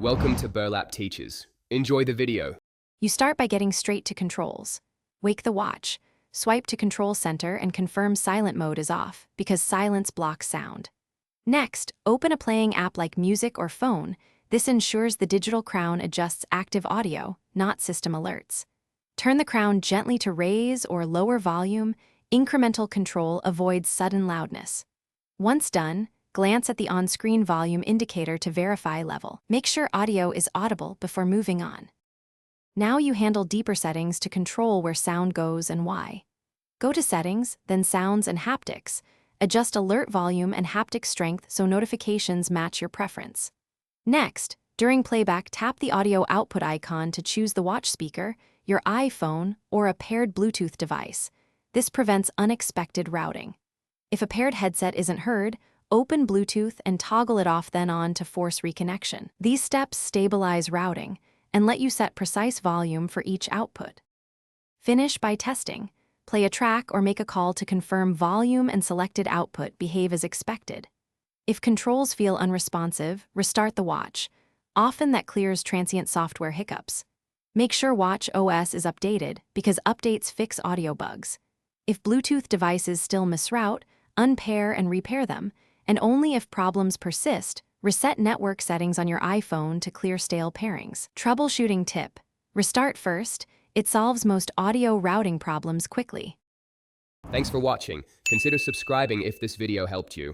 Welcome to Burlap Teachers. Enjoy the video. You start by getting straight to controls. Wake the watch, swipe to Control Center and confirm silent mode is off because silence blocks sound. Next, open a playing app like music or phone. This ensures the digital crown adjusts active audio, not system alerts. Turn the crown gently to raise or lower volume. Incremental control avoids sudden loudness. Once done, glance at the on-screen volume indicator to verify level. Make sure audio is audible before moving on. Now you handle deeper settings to control where sound goes and why. Go to Settings, then Sounds and Haptics. Adjust alert volume and haptic strength so notifications match your preference. Next, during playback, tap the audio output icon to choose the watch speaker, your iPhone, or a paired Bluetooth device. This prevents unexpected routing. If a paired headset isn't heard, open Bluetooth and toggle it off then on to force reconnection. These steps stabilize routing and let you set precise volume for each output. Finish by testing. Play a track or make a call to confirm volume and selected output behave as expected. If controls feel unresponsive, restart the watch. Often that clears transient software hiccups. Make sure Watch OS is updated because updates fix audio bugs. If Bluetooth devices still misroute, unpair and repair them, and only if problems persist, reset network settings on your iPhone to clear stale pairings. Troubleshooting tip: restart first. It solves most audio routing problems quickly. Thanks for watching. Consider subscribing if this video helped you.